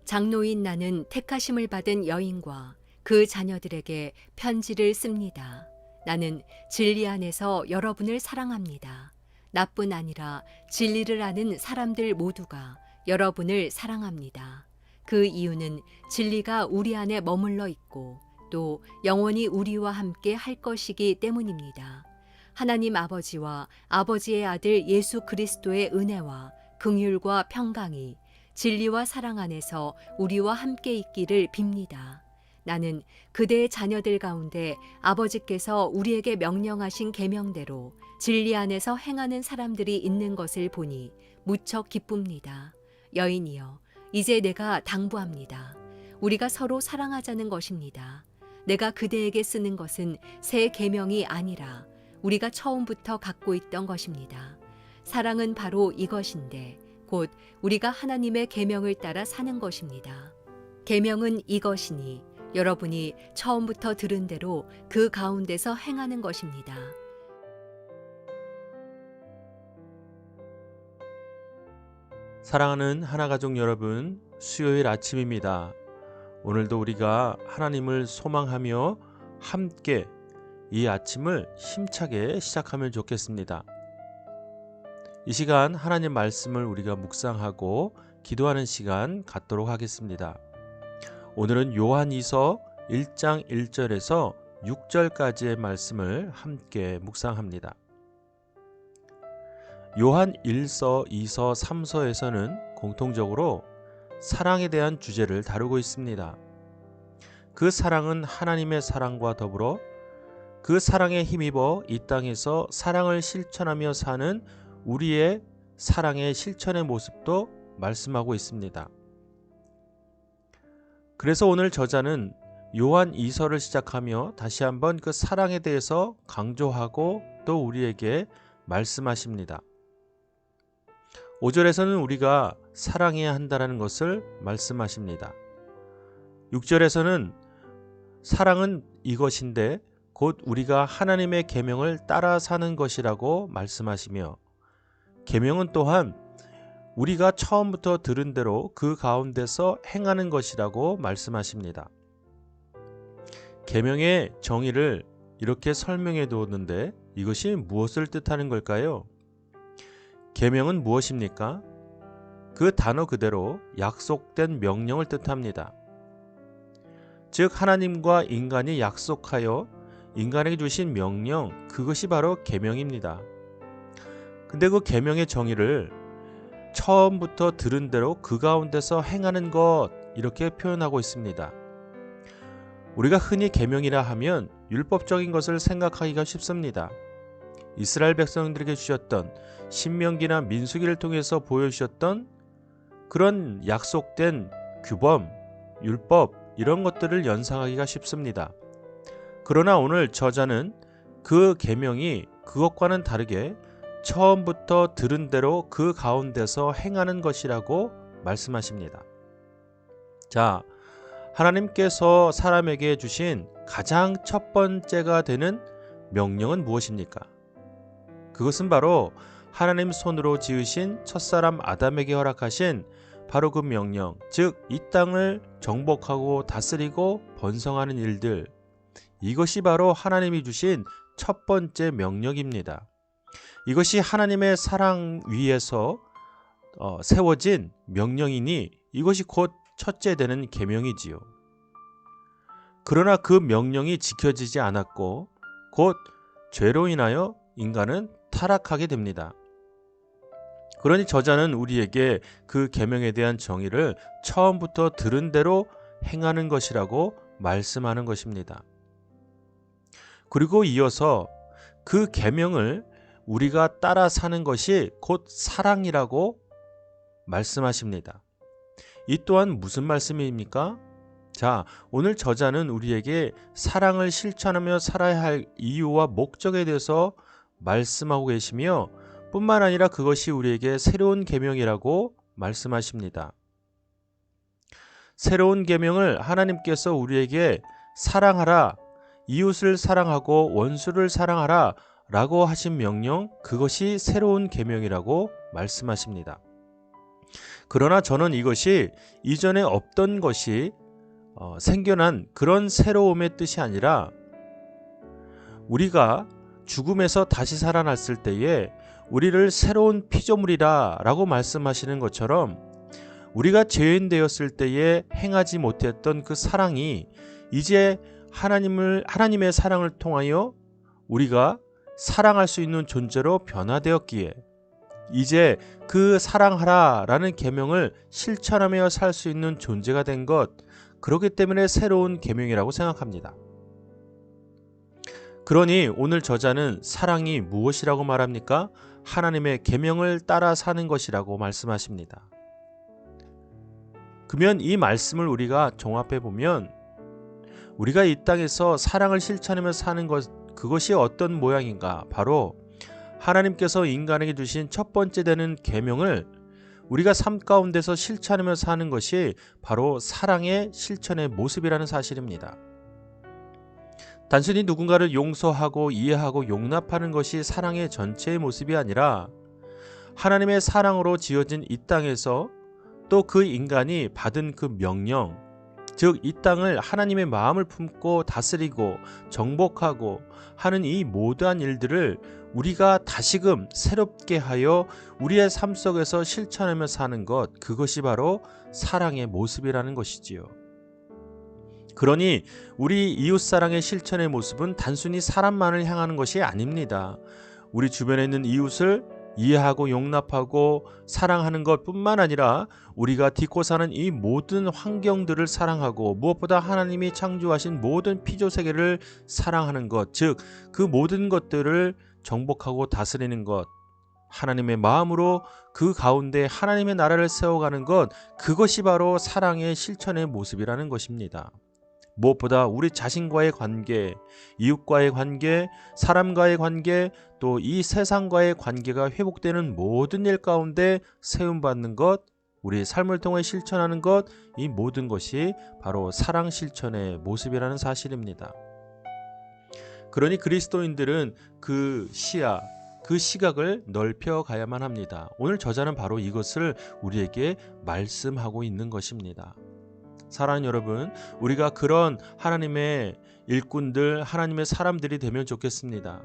장로인 나는 택하심을 받은 여인과 그 자녀들에게 편지를 씁니다. 나는 진리 안에서 여러분을 사랑합니다. 나뿐 아니라 진리를 아는 사람들 모두가 여러분을 사랑합니다. 그 이유는 진리가 우리 안에 머물러 있고 또 영원히 우리와 함께 할 것이기 때문입니다. 하나님 아버지와 아버지의 아들 예수 그리스도의 은혜와 긍휼과 평강이 진리와 사랑 안에서 우리와 함께 있기를 빕니다. 나는 그대의 자녀들 가운데 아버지께서 우리에게 명령하신 계명대로 진리 안에서 행하는 사람들이 있는 것을 보니 무척 기쁩니다. 여인이여, 이제 내가 당부합니다. 우리가 서로 사랑하자는 것입니다. 내가 그대에게 쓰는 것은 새 계명이 아니라 우리가 처음부터 갖고 있던 것입니다. 사랑은 바로 이것인데 곧 우리가 하나님의 계명을 따라 사는 것입니다. 계명은 이것이니 여러분이 처음부터 들은 대로 그 가운데서 행하는 것입니다. 사랑하는 하나가족 여러분, 수요일 아침입니다. 오늘도 우리가 하나님을 소망하며 함께 이 아침을 힘차게 시작하면 좋겠습니다. 이 시간 하나님 말씀을 우리가 묵상하고 기도하는 시간 갖도록 하겠습니다. 오늘은 요한이서 1장 1절에서 6절까지의 말씀을 함께 묵상합니다. 요한 1서, 2서, 3서에서는 공통적으로 사랑에 대한 주제를 다루고 있습니다. 그 사랑은 하나님의 사랑과 더불어 그 사랑에 힘입어 이 땅에서 사랑을 실천하며 사는 우리의 사랑의 실천의 모습도 말씀하고 있습니다. 그래서 오늘 저자는 요한 2서를 시작하며 다시 한번 그 사랑에 대해서 강조하고 또 우리에게 말씀하십니다. 5절에서는 우리가 사랑해야 한다는 것을 말씀하십니다. 6절에서는 사랑은 이것인데 곧 우리가 하나님의 계명을 따라 사는 것이라고 말씀하시며 계명은 또한 우리가 처음부터 들은 대로 그 가운데서 행하는 것이라고 말씀하십니다. 계명의 정의를 이렇게 설명해 두었는데 이것이 무엇을 뜻하는 걸까요? 계명은 무엇입니까? 그 단어 그대로 약속된 명령을 뜻합니다. 즉 하나님과 인간이 약속하여 인간에게 주신 명령, 그것이 바로 계명입니다. 근데 그 계명의 정의를 처음부터 들은 대로 그 가운데서 행하는 것, 이렇게 표현하고 있습니다. 우리가 흔히 계명이라 하면 율법적인 것을 생각하기가 쉽습니다. 이스라엘 백성들에게 주셨던 신명기나 민수기를 통해서 보여주셨던 그런 약속된 규범, 율법, 이런 것들을 연상하기가 쉽습니다. 그러나 오늘 저자는 그 계명이 그것과는 다르게 처음부터 들은 대로 그 가운데서 행하는 것이라고 말씀하십니다. 자, 하나님께서 사람에게 주신 가장 첫 번째가 되는 명령은 무엇입니까? 그것은 바로 하나님 손으로 지으신 첫사람 아담에게 허락하신 바로 그 명령, 즉 이 땅을 정복하고 다스리고 번성하는 일들, 이것이 바로 하나님이 주신 첫 번째 명령입니다. 이것이 하나님의 사랑 위에서 세워진 명령이니 이것이 곧 첫째 되는 계명이지요. 그러나 그 명령이 지켜지지 않았고 곧 죄로 인하여 인간은 타락하게 됩니다. 그러니 저자는 우리에게 그 계명에 대한 정의를 처음부터 들은 대로 행하는 것이라고 말씀하는 것입니다. 그리고 이어서 그 계명을 우리가 따라 사는 것이 곧 사랑이라고 말씀하십니다. 이 또한 무슨 말씀입니까? 자, 오늘 저자는 우리에게 사랑을 실천하며 살아야 할 이유와 목적에 대해서 말씀하고 계시며 뿐만 아니라 그것이 우리에게 새로운 계명이라고 말씀하십니다. 새로운 계명을 하나님께서 우리에게 사랑하라, 이웃을 사랑하고 원수를 사랑하라 라고 하신 명령, 그것이 새로운 계명이라고 말씀하십니다. 그러나 저는 이것이 이전에 없던 것이 생겨난 그런 새로움의 뜻이 아니라 우리가 죽음에서 다시 살아났을 때에 우리를 새로운 피조물이라 라고 말씀하시는 것처럼 우리가 죄인 되었을 때에 행하지 못했던 그 사랑이 이제 하나님의 사랑을 통하여 우리가 사랑할 수 있는 존재로 변화되었기에 이제 그 사랑하라 라는 계명을 실천하며 살 수 있는 존재가 된 것, 그렇기 때문에 새로운 계명이라고 생각합니다. 그러니 오늘 저자는 사랑이 무엇이라고 말합니까? 하나님의 계명을 따라 사는 것이라고 말씀하십니다. 그러면 이 말씀을 우리가 종합해 보면 우리가 이 땅에서 사랑을 실천하며 사는 것, 그것이 어떤 모양인가? 바로 하나님께서 인간에게 주신 첫 번째 되는 계명을 우리가 삶 가운데서 실천하며 사는 것이 바로 사랑의 실천의 모습이라는 사실입니다. 단순히 누군가를 용서하고 이해하고 용납하는 것이 사랑의 전체의 모습이 아니라 하나님의 사랑으로 지어진 이 땅에서 또 그 인간이 받은 그 명령, 즉 이 땅을 하나님의 마음을 품고 다스리고 정복하고 하는 이 모든 일들을 우리가 다시금 새롭게 하여 우리의 삶 속에서 실천하며 사는 것, 그것이 바로 사랑의 모습이라는 것이지요. 그러니 우리 이웃사랑의 실천의 모습은 단순히 사람만을 향하는 것이 아닙니다. 우리 주변에 있는 이웃을 이해하고 용납하고 사랑하는 것뿐만 아니라 우리가 딛고 사는 이 모든 환경들을 사랑하고 무엇보다 하나님이 창조하신 모든 피조세계를 사랑하는 것, 즉 그 모든 것들을 정복하고 다스리는 것, 하나님의 마음으로 그 가운데 하나님의 나라를 세워가는 것, 그것이 바로 사랑의 실천의 모습이라는 것입니다. 무엇보다 우리 자신과의 관계, 이웃과의 관계, 사람과의 관계, 또 이 세상과의 관계가 회복되는 모든 일 가운데 세움받는 것, 우리의 삶을 통해 실천하는 것, 이 모든 것이 바로 사랑 실천의 모습이라는 사실입니다. 그러니 그리스도인들은 그 시야, 그 시각을 넓혀 가야만 합니다. 오늘 저자는 바로 이것을 우리에게 말씀하고 있는 것입니다. 사랑하는 여러분, 우리가 그런 하나님의 일꾼들, 하나님의 사람들이 되면 좋겠습니다.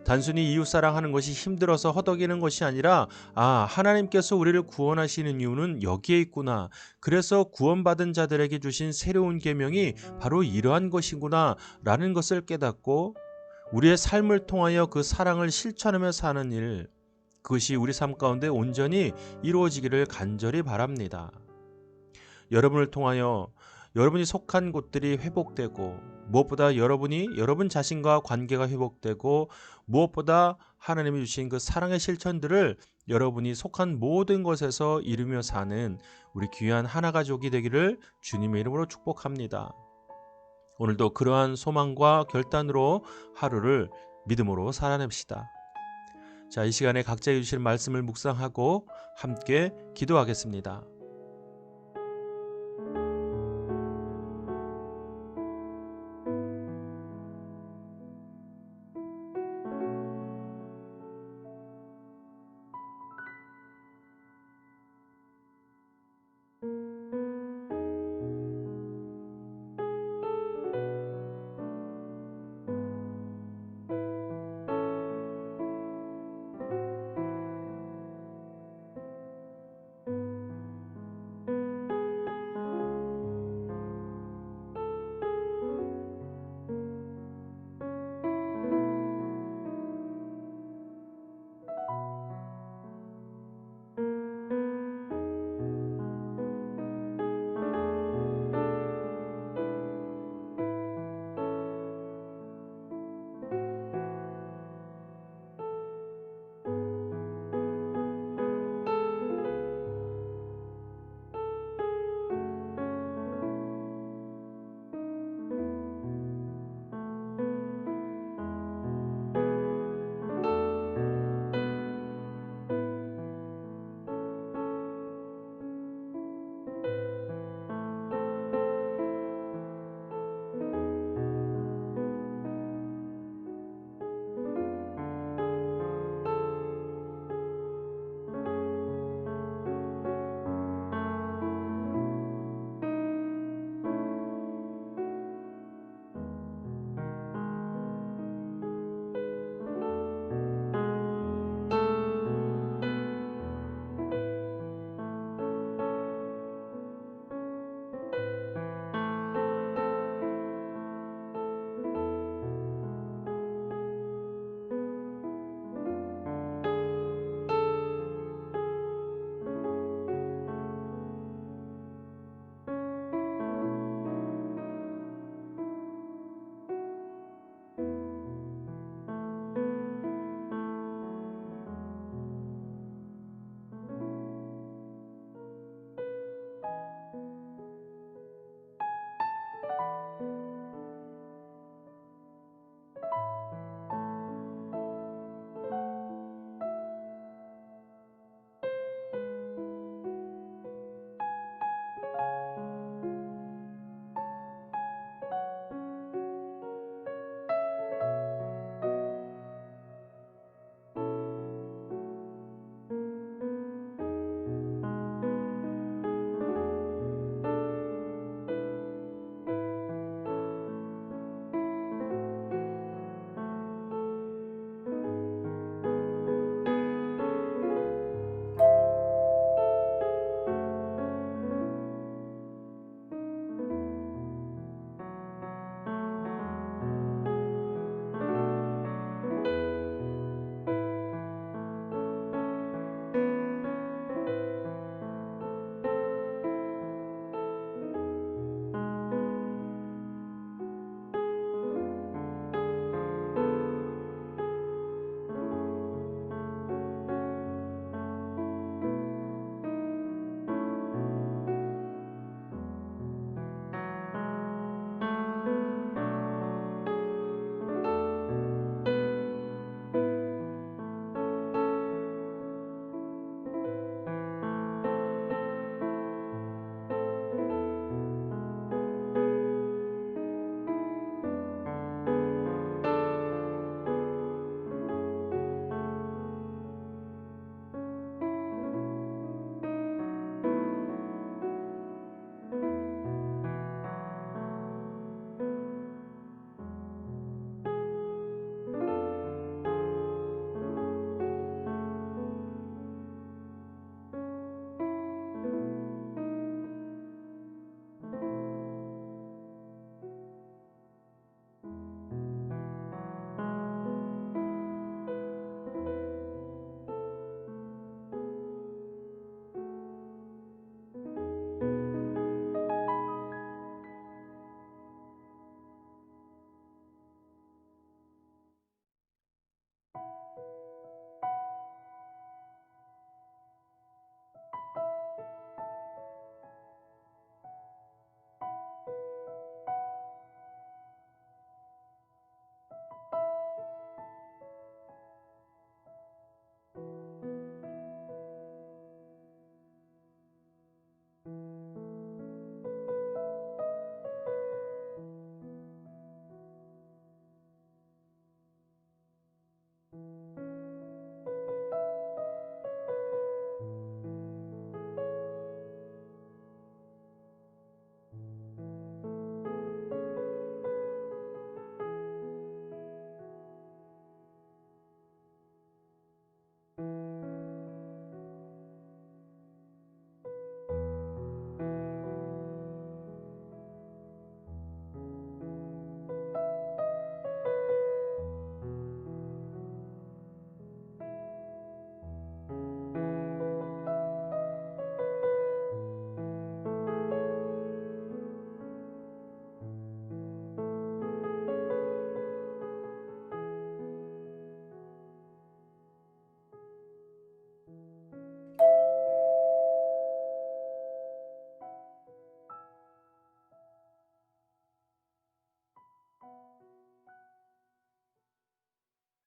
단순히 이웃사랑하는 것이 힘들어서 허덕이는 것이 아니라 하나님께서 우리를 구원하시는 이유는 여기에 있구나. 그래서 구원받은 자들에게 주신 새로운 계명이 바로 이러한 것이구나 라는 것을 깨닫고 우리의 삶을 통하여 그 사랑을 실천하며 사는 일, 그것이 우리 삶 가운데 온전히 이루어지기를 간절히 바랍니다. 여러분을 통하여 여러분이 속한 곳들이 회복되고 무엇보다 여러분 자신과 관계가 회복되고 무엇보다 하나님이 주신 그 사랑의 실천들을 여러분이 속한 모든 것에서 이루며 사는 우리 귀한 하나 가족이 되기를 주님의 이름으로 축복합니다. 오늘도 그러한 소망과 결단으로 하루를 믿음으로 살아냅시다. 자, 이 시간에 각자의 주신 말씀을 묵상하고 함께 기도하겠습니다.